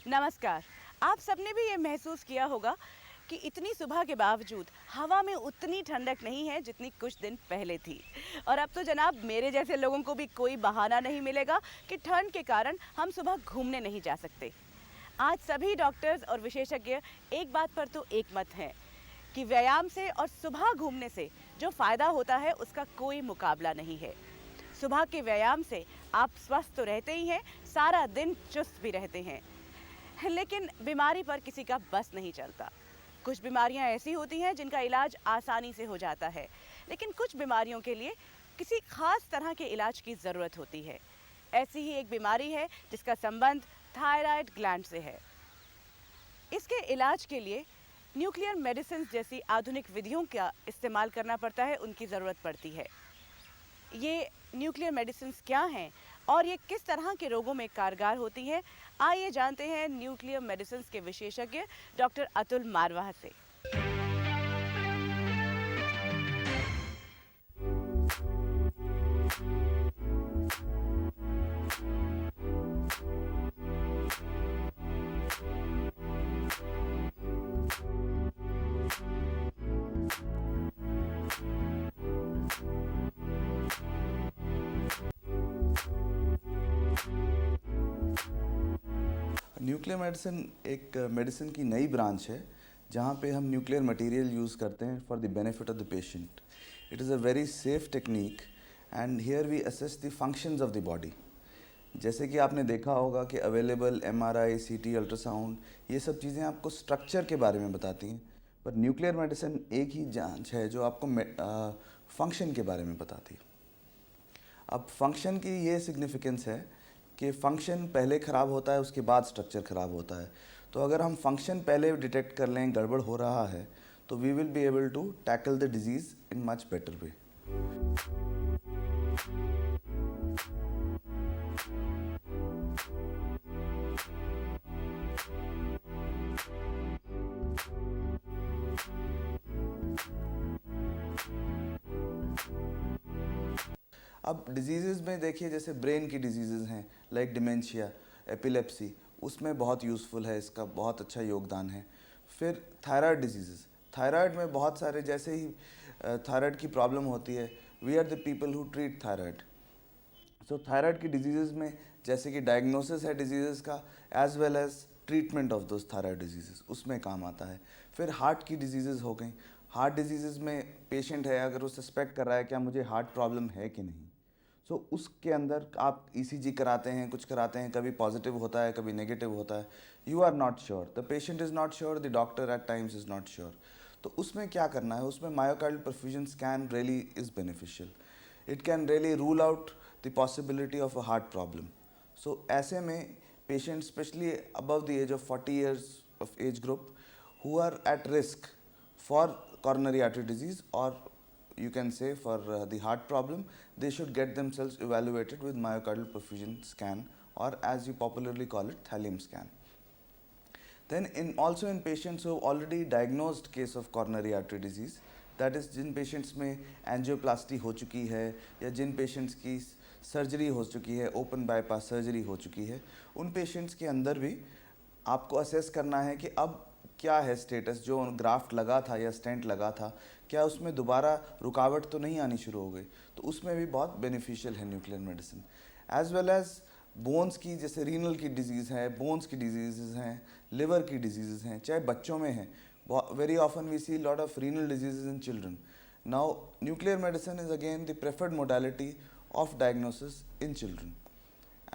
नमस्कार। आप सबने भी ये महसूस किया होगा कि इतनी सुबह के बावजूद हवा में उतनी ठंडक नहीं है जितनी कुछ दिन पहले थी। और अब तो जनाब मेरे जैसे लोगों को भी कोई बहाना नहीं मिलेगा कि ठंड के कारण हम सुबह घूमने नहीं जा सकते। आज सभी डॉक्टर्स और विशेषज्ञ एक बात पर तो एक मत हैं कि व्यायाम से और सुबह घूमने से जो फ़ायदा होता है उसका कोई मुकाबला नहीं है। सुबह के व्यायाम से आप स्वस्थ तो रहते ही हैं, सारा दिन चुस्त भी रहते हैं। लेकिन बीमारी पर किसी का बस नहीं चलता। कुछ बीमारियां ऐसी होती हैं जिनका इलाज आसानी से हो जाता है, लेकिन कुछ बीमारियों के लिए किसी खास तरह के इलाज की ज़रूरत होती है। ऐसी ही एक बीमारी है जिसका संबंध थायराइड ग्लैंड से है। इसके इलाज के लिए न्यूक्लियर मेडिसिन जैसी आधुनिक विधियों का इस्तेमाल करना पड़ता है, उनकी ज़रूरत पड़ती है। ये न्यूक्लियर मेडिसिन्स क्या हैं और ये किस तरह के रोगों में कारगर होती हैं, आइए जानते हैं न्यूक्लियर मेडिसिन्स के विशेषज्ञ डॉक्टर अतुल मारवाह से। न्यूक्लियर मेडिसिन एक मेडिसिन की नई ब्रांच है जहाँ पे हम न्यूक्लियर मटेरियल यूज़ करते हैं for the benefit of the patient. It is a very safe technique and here we assess the functions of the body. जैसे कि आपने देखा होगा कि अवेलेबल एमआरआई, सीटी, अल्ट्रासाउंड ये सब चीज़ें आपको स्ट्रक्चर के बारे में बताती हैं, पर न्यूक्लियर मेडिसिन एक ही जांच है जो आपको फंक्शन के बारे में बताती है. अब फंक्शन की ये सिग्निफिकेंस है कि फंक्शन पहले ख़राब होता है, उसके बाद स्ट्रक्चर ख़राब होता है. तो अगर हम फंक्शन पहले डिटेक्ट कर लें गड़बड़ हो रहा है तो we will be able to tackle the disease in much better way. अब डिजीज़ में देखिए, जैसे ब्रेन की डिजीज़ हैं लाइक डिमेंशिया, एपिलेप्सी, उसमें बहुत यूज़फुल है, इसका बहुत अच्छा योगदान है. फिर थायराइड डिजीज़, थायराइड में बहुत सारे, जैसे ही थायराइड की प्रॉब्लम होती है, we are the people who treat thyroid. So thyroid की डिजीज़ में जैसे कि डायग्नोसिस है डिजीज़ का as well as treatment of those thyroid disease, उसमें काम आता है. फिर हार्ट की डिजीज़ हो गई. हार्ट डिजीज़ में पेशेंट है, अगर वो सस्पेक्ट कर रहा है क्या मुझे हार्ट प्रॉब्लम है कि नहीं, सो उसके अंदर आप ईसीजी कराते हैं, कुछ कराते हैं, कभी पॉजिटिव होता है कभी नेगेटिव होता है. You are not sure, the patient is not sure, the doctor at times is not sure. तो उसमें क्या करना है, उसमें myocardial perfusion scan really is beneficial. It can really rule out the possibility of a heart problem. So ऐसे में patient specially above the age of 40 years of age group who are at risk for coronary artery disease, or you can say for the heart problem, they should get themselves evaluated with myocardial perfusion scan, or as you popularly call it, thallium scan. Then in also in patients who have already diagnosed case of coronary artery disease, that is जिन patients में angioplasty हो चुकी है या जिन patients की surgery हो चुकी है, ओपन बाईपास सर्जरी हो चुकी है, उन पेशेंट्स के अंदर भी आपको असेस करना है कि अब क्या है स्टेटस, जो ग्राफ्ट लगा था या स्टेंट लगा था क्या उसमें दोबारा रुकावट तो नहीं आनी शुरू हो गई. तो उसमें भी बहुत बेनिफिशियल है nuclear medicine. As well as bones की, जैसे रीनल की डिजीज़ है, बोन्स की डिजीज़ हैं, लिवर की डिजीज़ हैं, चाहे बच्चों में हैं. Very often we see lot of renal disease in children. Now nuclear medicine is again the preferred modality of diagnosis in children,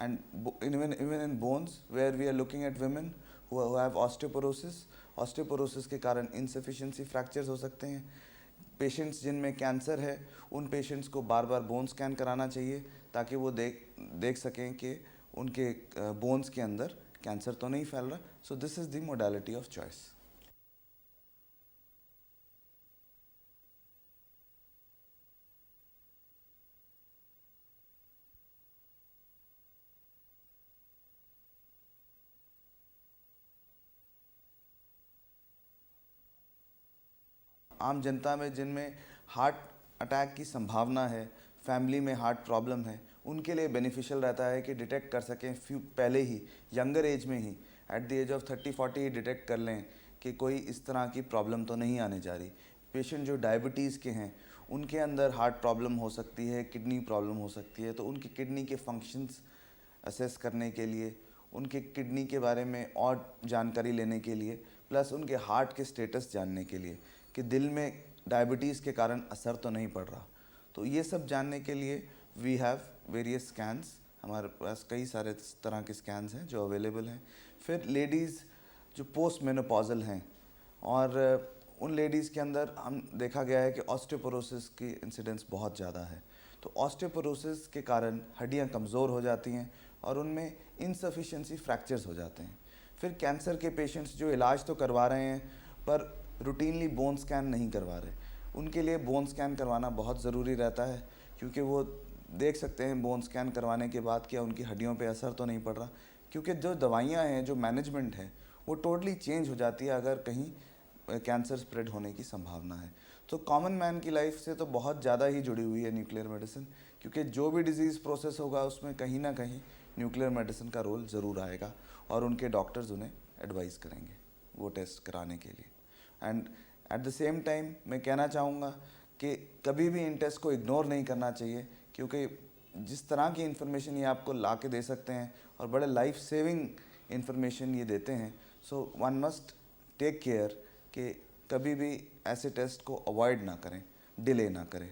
and even in bones, where we are looking at women who have osteoporosis के कारण insufficiency fractures हो सकते हैं. Patients जिनमें cancer है, उन patients को बार बार bone scan कराना चाहिए ताकि वो देख सकें कि उनके बोन्स के अंदर कैंसर तो नहीं फैल रहा. So this is the modality of choice. आम जनता में जिनमें हार्ट अटैक की संभावना है, फैमिली में हार्ट प्रॉब्लम है, उनके लिए बेनिफिशियल रहता है कि डिटेक्ट कर सकें पहले ही, यंगर एज में ही, at the age of 30-40 detect कर लें कि कोई इस तरह की प्रॉब्लम तो नहीं आने जा रही। पेशेंट जो डायबिटीज़ के हैं उनके अंदर हार्ट प्रॉब्लम हो सकती है, किडनी प्रॉब्लम हो सकती है, तो उनकी किडनी के फंक्शंस असेस करने के लिए, उनके किडनी के बारे में और जानकारी लेने के लिए, प्लस उनके हार्ट के स्टेटस जानने के लिए कि दिल में डायबिटीज़ के कारण असर तो नहीं पड़ रहा। तो ये सब जानने के लिए वी हैव वेरियस स्कैन्स, हमारे पास कई सारे तरह के स्कैन्स हैं जो अवेलेबल हैं। फिर लेडीज़ जो पोस्ट मेनोपॉजल हैं और उन लेडीज़ के अंदर हम देखा गया है कि ऑस्टियोपोरोसिस की इंसिडेंस बहुत ज़्यादा है। तो ऑस्टियोपोरोसिस के कारण हड्डियाँ कमज़ोर हो जाती हैं और उनमें इनसफिशिएंसी फ्रैक्चर्स हो जाते हैं। फिर कैंसर के पेशेंट्स जो इलाज तो करवा रहे हैं पर रूटीनली बोन स्कैन नहीं करवा रहे, उनके लिए बोन स्कैन करवाना बहुत ज़रूरी रहता है, क्योंकि वो देख सकते हैं बोन स्कैन करवाने के बाद क्या उनकी हड्डियों पे असर तो नहीं पड़ रहा, क्योंकि जो दवाइयाँ हैं, जो मैनेजमेंट है, वो टोटली चेंज हो जाती है अगर कहीं कैंसर स्प्रेड होने की संभावना है। तो कॉमन मैन की लाइफ से तो बहुत ज़्यादा ही जुड़ी हुई है न्यूक्लियर मेडिसिन, क्योंकि जो भी डिजीज़ प्रोसेस होगा उसमें कहीं ना कहीं न्यूक्लियर मेडिसिन का रोल ज़रूर आएगा और उनके डॉक्टर्स उन्हें एडवाइस करेंगे वो टेस्ट कराने के लिए। And at the same time मैं कहना चाहूँगा कि कभी भी इन टेस्ट को इग्नोर नहीं करना चाहिए, क्योंकि जिस तरह की इन्फॉर्मेशन ये आपको ला के दे सकते हैं और बड़े लाइफ सेविंग इन्फॉर्मेशन ये देते हैं, so one must take care कि कभी भी ऐसे टेस्ट को अवॉइड ना करें, डिले ना करें।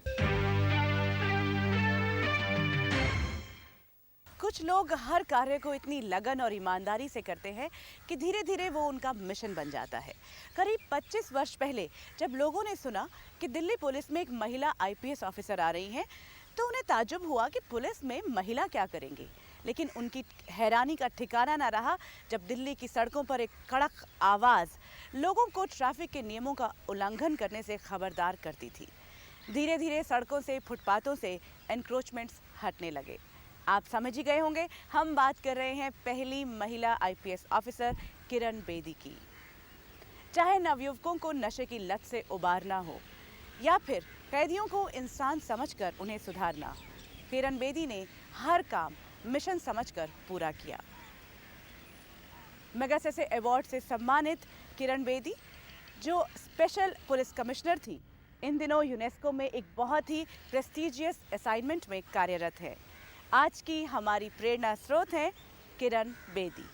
कुछ लोग हर कार्य को इतनी लगन और ईमानदारी से करते हैं कि धीरे धीरे वो उनका मिशन बन जाता है। करीब 25 वर्ष पहले जब लोगों ने सुना कि दिल्ली पुलिस में एक महिला आईपीएस ऑफिसर आ रही हैं, तो उन्हें ताज्जुब हुआ कि पुलिस में महिला क्या करेंगी। लेकिन उनकी हैरानी का ठिकाना ना रहा जब दिल्ली की सड़कों पर एक कड़क आवाज़ लोगों को ट्रैफिक के नियमों का उल्लंघन करने से खबरदार करती थी। धीरे धीरे सड़कों से, फुटपाथों से एनक्रोचमेंट्स हटने लगे। आप समझ ही गए होंगे, हम बात कर रहे हैं पहली महिला आईपीएस ऑफिसर किरण बेदी की। चाहे नवयुवकों को नशे की लत से उबारना हो या फिर कैदियों को इंसान समझकर उन्हें सुधारना, किरण बेदी ने हर काम मिशन समझकर पूरा किया। मैग्सेसे अवार्ड से सम्मानित किरण बेदी, जो स्पेशल पुलिस कमिश्नर थी, इन दिनों यूनेस्को में एक बहुत ही प्रेस्टिजियस असाइनमेंट में कार्यरत है। आज की हमारी प्रेरणा स्रोत है किरण बेदी।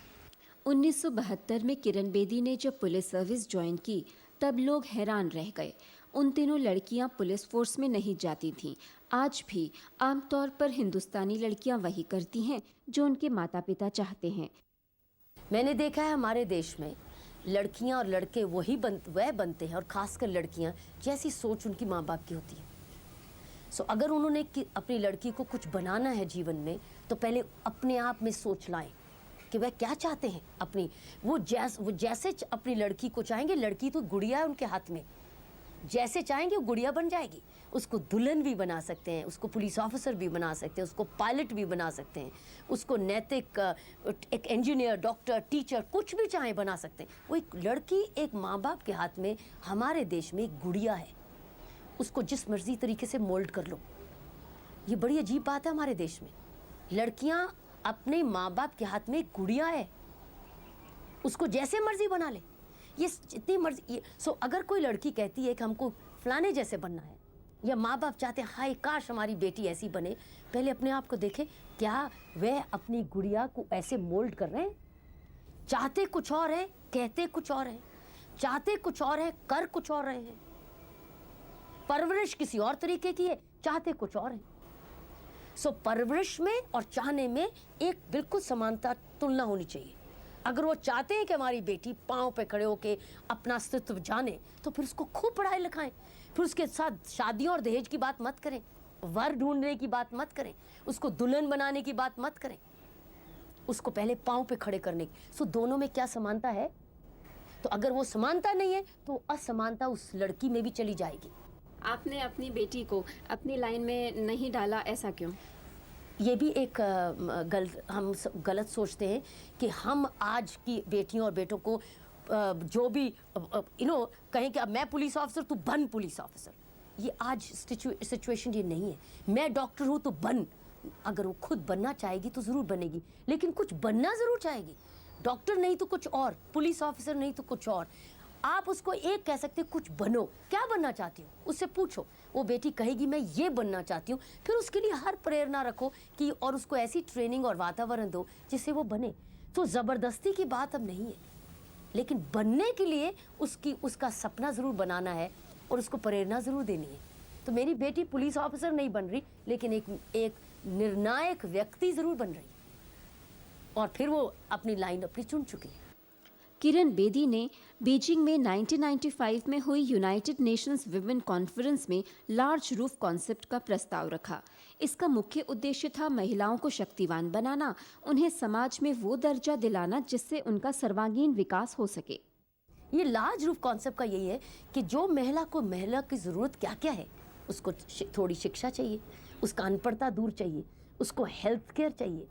1972 में किरण बेदी ने जब पुलिस सर्विस ज्वाइन की तब लोग हैरान रह गए। उन दिनों लड़कियां पुलिस फोर्स में नहीं जाती थीं। आज भी आमतौर पर हिंदुस्तानी लड़कियां वही करती हैं जो उनके माता पिता चाहते हैं। मैंने देखा है हमारे देश में लड़कियां और लड़के वह बनते हैं, और खासकर लड़कियां जैसी सोच उनकी माँ बाप की होती है। सो अगर उन्होंने अपनी लड़की को कुछ बनाना है जीवन में, तो पहले अपने आप में सोच लाएं कि वह क्या चाहते हैं। अपनी वो जैसे अपनी लड़की को चाहेंगे, लड़की तो गुड़िया है उनके हाथ में, जैसे चाहेंगे वो गुड़िया बन जाएगी। उसको दुल्हन भी बना सकते हैं, उसको पुलिस ऑफिसर भी बना सकते हैं, उसको पायलट भी बना सकते हैं, उसको नैतिक एक इंजीनियर, डॉक्टर, टीचर, कुछ भी चाहे बना सकते हैं। वो एक लड़की एक माँ बाप के हाथ में हमारे देश में एक गुड़िया है, उसको जिस मर्जी तरीके से मोल्ड कर लो। ये बड़ी अजीब बात है हमारे देश में। लड़कियां अपने माँ बाप के हाथ में एक गुड़िया है, उसको जैसे मर्जी बना ले, ये जितनी मर्जी। सो अगर कोई लड़की कहती है कि हमको फलाने जैसे बनना है, या माँ बाप चाहते हैं हाय काश हमारी बेटी ऐसी बने, पहले अपने आप को देखे, क्या वह अपनी गुड़िया को ऐसे मोल्ड कर रहे हैं? चाहते कुछ और है, कहते कुछ और है, चाहते कुछ और है, कर कुछ और रहे हैं। परवरिश किसी और तरीके की है, चाहते कुछ और है। सो परवरिश में और चाहने में एक बिल्कुल समानता, तुलना होनी चाहिए। अगर वो चाहते हैं कि हमारी बेटी पांव पे खड़े होके अपना अस्तित्व जाने, तो फिर उसको खूब पढ़ाई लिखाएं। फिर उसके साथ शादियों और दहेज की बात मत करें, वर ढूंढने की बात मत करें, उसको दुल्हन बनाने की बात मत करें, उसको पहले पांव पे खड़े करने की। सो दोनों में क्या समानता है? तो अगर वो समानता नहीं है तो असमानता उस लड़की में भी चली जाएगी। आपने अपनी बेटी को अपनी लाइन में नहीं डाला, ऐसा क्यों? ये भी एक हम गलत सोचते हैं कि हम आज की बेटियों और बेटों को जो भी कहें कि अब मैं पुलिस ऑफिसर, तू बन पुलिस ऑफिसर। ये आज सिचुएशन ये नहीं है। मैं डॉक्टर हूँ तो बन। अगर वो खुद बनना चाहेगी तो ज़रूर बनेगी, लेकिन कुछ बनना ज़रूर चाहेगी। डॉक्टर नहीं तो कुछ और, पुलिस ऑफिसर नहीं तो कुछ और। आप उसको एक कह सकते कुछ बनो, क्या बनना चाहती हो उससे पूछो, वो बेटी कहेगी मैं ये बनना चाहती हूँ, फिर उसके लिए हर प्रेरणा रखो कि, और उसको ऐसी ट्रेनिंग और वातावरण दो जिससे वो बने। तो ज़बरदस्ती की बात अब नहीं है, लेकिन बनने के लिए उसका सपना ज़रूर बनाना है और उसको प्रेरणा ज़रूर देनी है। तो मेरी बेटी पुलिस ऑफिसर नहीं बन रही, लेकिन एक निर्णायक व्यक्ति ज़रूर बन रही, और फिर वो अपनी लाइन अपनी चुन चुकी है। किरण बेदी ने बीजिंग में 1995 में हुई यूनाइटेड नेशंस विमेन कॉन्फ्रेंस में लार्ज रूफ कॉन्सेप्ट का प्रस्ताव रखा। इसका मुख्य उद्देश्य था महिलाओं को शक्तिवान बनाना, उन्हें समाज में वो दर्जा दिलाना जिससे उनका सर्वांगीण विकास हो सके। ये लार्ज रूफ कॉन्सेप्ट का यही है कि जो महिला की ज़रूरत क्या क्या है, उसको थोड़ी शिक्षा चाहिए, उसका अनपढ़ता दूर चाहिए, उसको हेल्थ केयर चाहिए,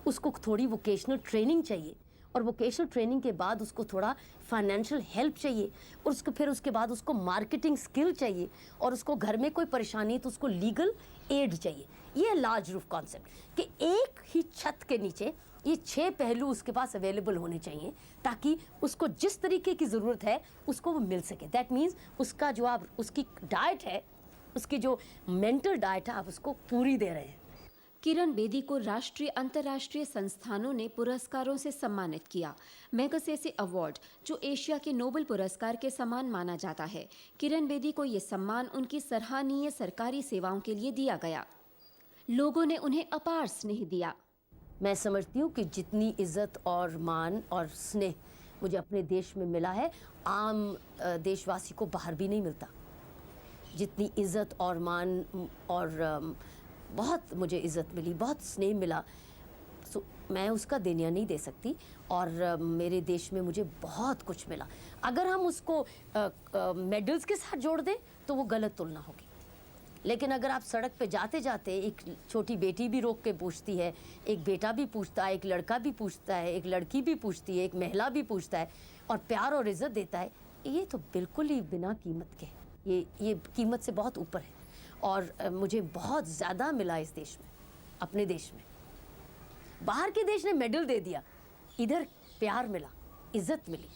उसको थोड़ी वोकेशनल ट्रेनिंग चाहिए, और वोकेशनल ट्रेनिंग के बाद उसको थोड़ा फाइनेंशियल हेल्प चाहिए, और उसके बाद उसको मार्केटिंग स्किल चाहिए, और उसको घर में कोई परेशानी है तो उसको लीगल एड चाहिए। ये लार्ज रूफ कॉन्सेप्ट कि एक ही छत के नीचे ये 6 पहलू उसके पास अवेलेबल होने चाहिए, ताकि उसको जिस तरीके की ज़रूरत है उसको वो मिल सके। दैट मीन्स उसका जो आप उसकी डाइट है, उसकी जो मेंटल डाइट है, आप उसको पूरी दे रहे हैं। किरण बेदी को राष्ट्रीय अंतर्राष्ट्रीय संस्थानों ने पुरस्कारों से सम्मानित किया। मैगसेसे अवार्ड, जो एशिया के नोबेल पुरस्कार के समान माना जाता है, किरण बेदी को ये सम्मान उनकी सराहनीय सरकारी सेवाओं के लिए दिया गया। लोगों ने उन्हें अपार स्नेह दिया। मैं समझती हूँ कि जितनी इज्जत और मान और स्नेह मुझे अपने देश में मिला है, आम देशवासी को बाहर भी नहीं मिलता। जितनी इज्जत और मान और बहुत मुझे इज्जत मिली, बहुत स्नेह मिला, सो मैं उसका देनिया नहीं दे सकती। और मेरे देश में मुझे बहुत कुछ मिला। अगर हम उसको मेडल्स के साथ जोड़ दें तो वो गलत तुलना होगी। लेकिन अगर आप सड़क पे जाते जाते, एक छोटी बेटी भी रोक के पूछती है, एक बेटा भी पूछता है, एक लड़का भी पूछता है, एक लड़की भी पूछती है, एक महिला भी पूछता है, और प्यार और इज्जत देता है, ये तो बिल्कुल ही बिना कीमत के, ये कीमत से बहुत ऊपर है। और मुझे बहुत ज़्यादा मिला इस देश में, अपने देश में। बाहर के देश ने मेडल दे दिया, इधर प्यार मिला, इज्जत मिली।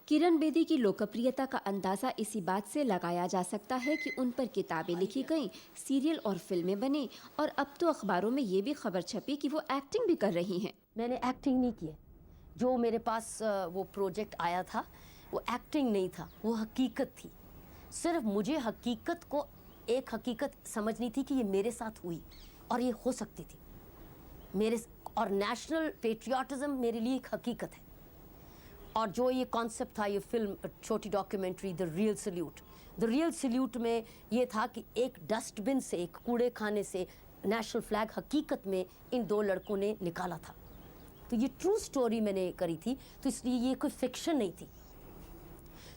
किरण बेदी की लोकप्रियता का अंदाज़ा इसी बात से लगाया जा सकता है कि उन पर किताबें लिखी गईं, सीरियल और फिल्में बनी, और अब तो अखबारों में ये भी खबर छपी कि वो एक्टिंग भी कर रही हैं। मैंने एक्टिंग नहीं की है। जो मेरे पास वो प्रोजेक्ट आया था, वो एक्टिंग नहीं था, वो हकीकत थी। सिर्फ मुझे हकीकत को एक हकीकत समझनी थी कि ये मेरे साथ हुई और ये हो सकती थी मेरे, और नेशनल पेट्रियाटिज्म मेरे लिए एक हकीकत है। और जो ये कॉन्सेप्ट था, ये फिल्म, छोटी डॉक्यूमेंट्री द रियल सल्यूट में ये था कि एक डस्टबिन से, एक कूड़े खाने से नेशनल फ्लैग हकीकत में इन 2 लड़कों ने निकाला था। तो ये ट्रू स्टोरी मैंने करी थी, तो इसलिए ये कोई फिक्शन नहीं थी।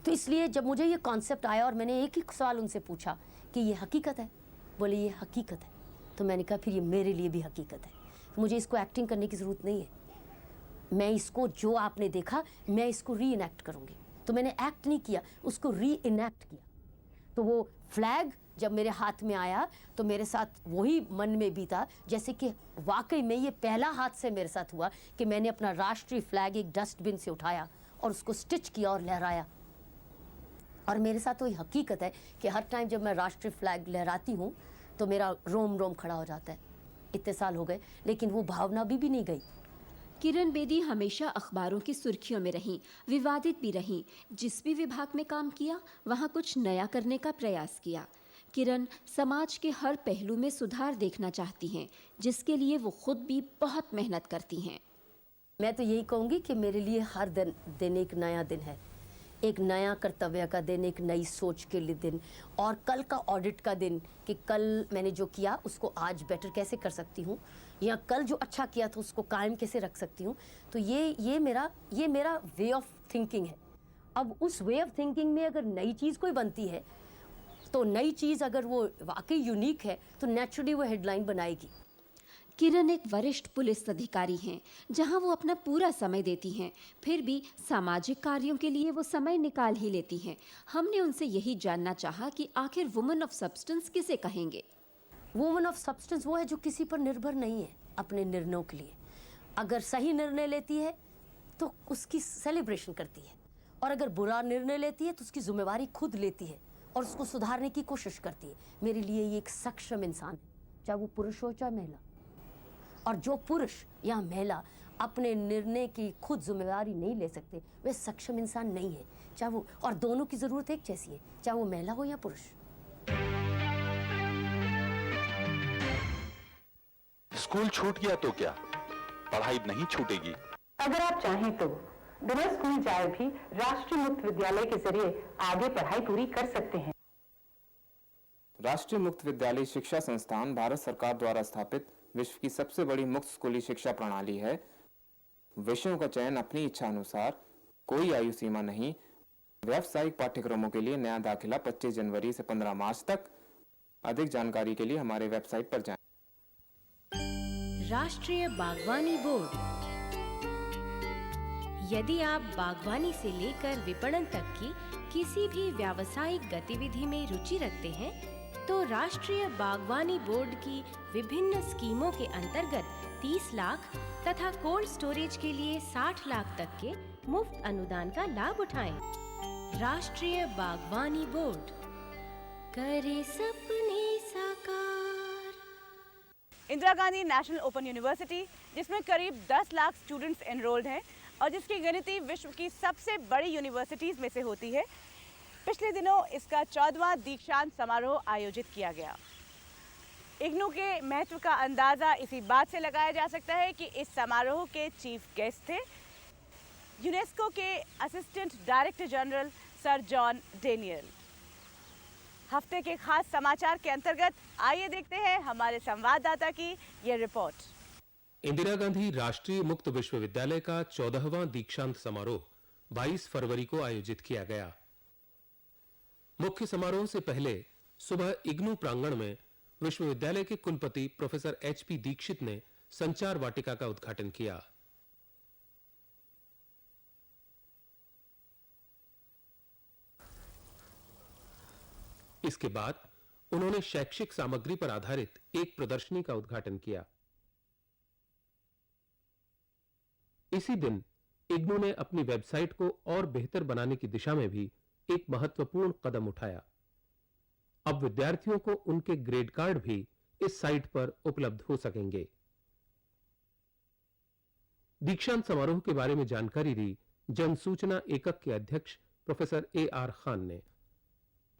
तो इसलिए जब मुझे ये कॉन्सेप्ट आया और मैंने एक ही सवाल उनसे पूछा कि ये हकीकत है, बोले ये हकीकत है, तो मैंने कहा फिर ये मेरे लिए भी हकीकत है, मुझे इसको एक्टिंग करने की ज़रूरत नहीं है। मैं इसको, जो आपने देखा, मैं इसको री इनैक्ट करूँगी। तो मैंने एक्ट नहीं किया, उसको री इनैक्ट किया। तो वो फ्लैग जब मेरे हाथ में आया तो मेरे साथ वही मन में बीता जैसे कि वाकई में ये पहला हाथ से मेरे साथ हुआ कि मैंने अपना राष्ट्रीय फ्लैग एक डस्टबिन से उठाया और उसको स्टिच किया और लहराया। और मेरे साथ वही हकीकत है कि हर टाइम जब मैं राष्ट्रीय फ्लैग लहराती हूँ तो मेरा रोम रोम खड़ा हो जाता है। इतने साल हो गए, लेकिन वो भावना भी नहीं गई। किरण बेदी हमेशा अखबारों की सुर्खियों में रहीं, विवादित भी रहीं। जिस भी विभाग में काम किया, वहाँ कुछ नया करने का प्रयास किया। किरण समाज के हर पहलू में सुधार देखना चाहती हैं, जिसके लिए वो खुद भी बहुत मेहनत करती हैं। मैं तो यही कहूँगी कि मेरे लिए हर दिन एक नया दिन है, एक नया कर्तव्य का दिन, एक नई सोच के लिए दिन, और कल का ऑडिट का दिन कि कल मैंने जो किया उसको आज बेटर कैसे कर सकती हूँ, या कल जो अच्छा किया था उसको कायम कैसे रख सकती हूँ। तो ये मेरा वे ऑफ थिंकिंग है। अब उस वे ऑफ थिंकिंग में अगर नई चीज़ कोई बनती है, तो नई चीज़ अगर वो वाकई यूनिक है तो नेचुरली वो हेडलाइन बनाएगी। किरण एक वरिष्ठ पुलिस अधिकारी हैं, जहां वो अपना पूरा समय देती हैं, फिर भी सामाजिक कार्यों के लिए वो समय निकाल ही लेती हैं। हमने उनसे यही जानना चाहा कि आखिर वुमन ऑफ सब्सटेंस किसे कहेंगे। वुमन ऑफ सब्सटेंस वो है जो किसी पर निर्भर नहीं है अपने निर्णयों के लिए। अगर सही निर्णय लेती है तो उसकी सेलिब्रेशन करती है, और अगर बुरा निर्णय लेती है तो उसकी जिम्मेवारी खुद लेती है और उसको सुधारने की कोशिश करती है। मेरे लिए ये एक सक्षम इंसान है, चाहे वो पुरुष हो चाहे महिला। और जो पुरुष या महिला अपने निर्णय की खुद जिम्मेदारी नहीं ले सकते, वे सक्षम इंसान नहीं है। चाहे वो, और दोनों की जरूरत एक जैसी है, चाहे वो महिला हो या पुरुष। स्कूल छूट गया तो क्या, पढ़ाई नहीं छूटेगी। अगर आप चाहें तो बिना स्कूल जाए भी राष्ट्रीय मुक्त विद्यालय के जरिए आगे पढ़ाई पूरी कर सकते हैं। राष्ट्रीय मुक्त विद्यालय शिक्षा संस्थान भारत सरकार द्वारा स्थापित विश्व की सबसे बड़ी मुक्त स्कूली शिक्षा प्रणाली है। विषयों का चयन अपनी इच्छा अनुसार, कोई आयु सीमा नहीं। व्यावसायिक पाठ्यक्रमों के लिए नया दाखिला 25 जनवरी से 15 मार्च तक। अधिक जानकारी के लिए हमारे वेबसाइट पर जाएं। राष्ट्रीय बागवानी बोर्ड। यदि आप बागवानी से लेकर विपणन तक की किसी भी व्यावसायिक गतिविधि में रुचि रखते हैं, तो राष्ट्रीय बागवानी बोर्ड की विभिन्न स्कीमों के अंतर्गत 30 लाख तथा कोल्ड स्टोरेज के लिए 60 लाख तक के मुफ्त अनुदान का लाभ उठाएं। राष्ट्रीय बागवानी बोर्ड करे सपने साकार। Indira Gandhi national open university, जिसमें करीब 10 लाख स्टूडेंट्स एनरोल्ड हैं और जिसकी गिनती विश्व की सबसे बड़ी यूनिवर्सिटीज़ में से होती है, पिछले दिनों इसका 14वां दीक्षांत समारोह आयोजित किया गया। इग्नू के महत्व का अंदाज़ा इसी बात से लगाया जा सकता है कि इस समारोह के चीफ गेस्ट थे यूनेस्को के assistant director general sir John Daniel. हफ्ते के खास समाचार के अंतर्गत आइए देखते हैं हमारे संवाददाता की ये रिपोर्ट। इंदिरा गांधी राष्ट्रीय मुक्त विश्वविद्यालय का 14वां दीक्षांत समारोह 22 फरवरी को आयोजित किया गया। मुख्य समारोह से पहले सुबह इग्नू प्रांगण में विश्वविद्यालय के कुलपति प्रोफेसर HP दीक्षित ने संचार वाटिका का उद्घाटन किया। इसके बाद उन्होंने शैक्षिक सामग्री पर आधारित एक प्रदर्शनी का उद्घाटन किया। इसी दिन इग्नू ने अपनी वेबसाइट को और बेहतर बनाने की दिशा में भी एक महत्वपूर्ण कदम उठाया। अब विद्यार्थियों को उनके ग्रेड कार्ड भी इस साइट पर उपलब्ध हो सकेंगे। दीक्षांत समारोह के बारे में जानकारी दी जन सूचना एकक के अध्यक्ष प्रोफेसर AR खान ने।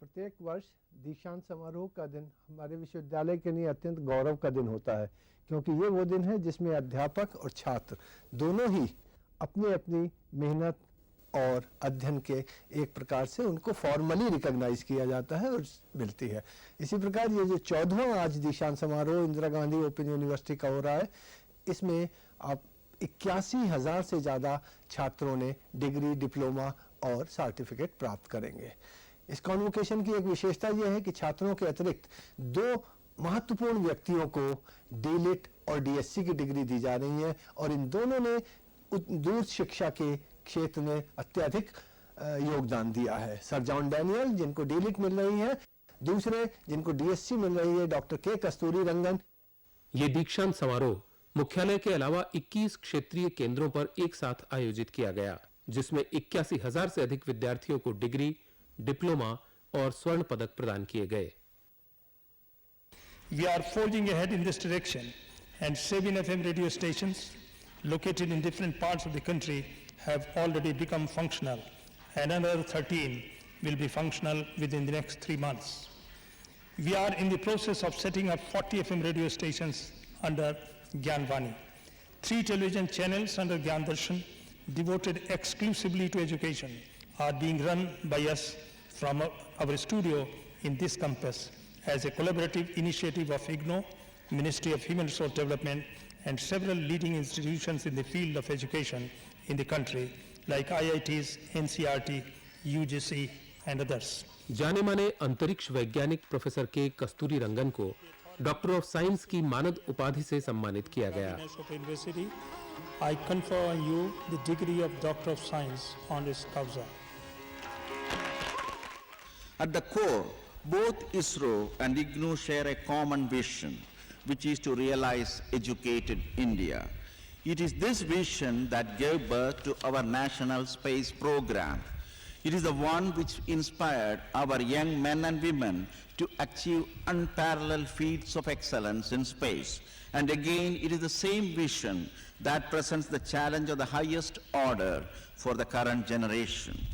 प्रत्येक वर्ष दीक्षांत समारोह का दिन हमारे विश्वविद्यालय के लिए अत्यंत गौरव का दिन होता है, क्योंकि ये वो दिन है जिसमें अध्यापक और छात्र दोनों ही अपनी अपनी मेहनत और अध्ययन के एक प्रकार से उनको फॉर्मली रिकॉग्नाइज किया जाता है और मिलती है। इसी प्रकार ये जो 14वां आज दीक्षांत समारोह इंदिरा गांधी ओपन यूनिवर्सिटी का हो रहा है, इसमें आप 81,000 से ज़्यादा छात्रों ने डिग्री, डिप्लोमा और सर्टिफिकेट प्राप्त करेंगे। इस कॉन्वोकेशन की एक विशेषता यह है कि छात्रों के अतिरिक्त 2 महत्वपूर्ण व्यक्तियों को डीलिट और DSc की डिग्री दी जा रही है और इन दोनों ने दूर शिक्षा के क्षेत्र में अत्यधिक योगदान दिया है। सर जॉन डैनियल जिनको डीलिट मिल रही है, दूसरे जिनको DSc मिल रही है डॉक्टर K कस्तूरी रंगन। ये दीक्षांत समारोह मुख्यालय के अलावा 21 क्षेत्रीय केंद्रों पर एक साथ आयोजित किया गया, जिसमें 81,000 से अधिक विद्यार्थियों को डिग्री, डिप्लोमा और स्वर्ण पदक प्रदान किए गए। We are forging ahead in this direction, and 7 FM radio stations located in different parts of the country have already become functional, and another 13 will be functional within the next 3 months. We are in the process of setting up 40 FM radio stations under Gyanvani, 3 television channels under Gyan Darshan devoted exclusively to education are being run by us from our studio in this campus as a collaborative initiative of IGNO, Ministry of Human Resource Development, and several leading institutions in the field of education in the country like IITs, NCERT, UGC and others. जाने माने अंतरिक्ष वैज्ञानिक professor K कस्तूरी रंगन को doctor of science की मानद उपाधि से सम्मानित किया गया। I confer on you the degree of Doctor of Science honoris causa. At the core, both ISRO and IGNOU share a common vision, which is to realize educated India. It is this vision that gave birth to our national space program. It is the one which inspired our young men and women to achieve unparalleled feats of excellence in space. And again, it is the same vision that presents the challenge of the highest order for the current generation.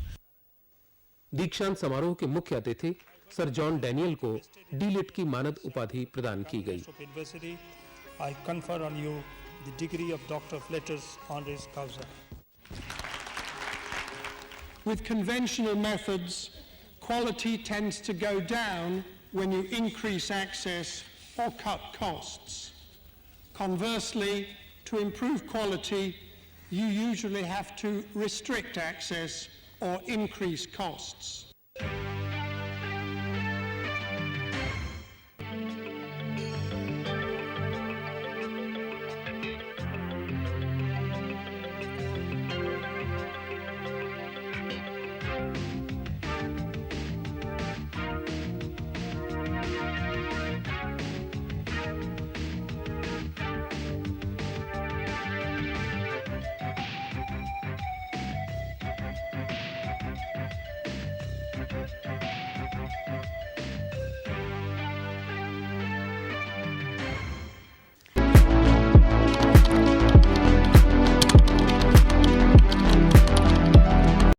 दीक्षांत समारोह के मुख्य अतिथि sir John Daniel को DLitt की मानद उपाधि प्रदान की गई। University, I confer on you the degree of Doctor of Letters honoris causa. With conventional methods, quality tends to go down when you increase access or cut costs. Conversely, to improve quality, you usually have to restrict access or increase costs.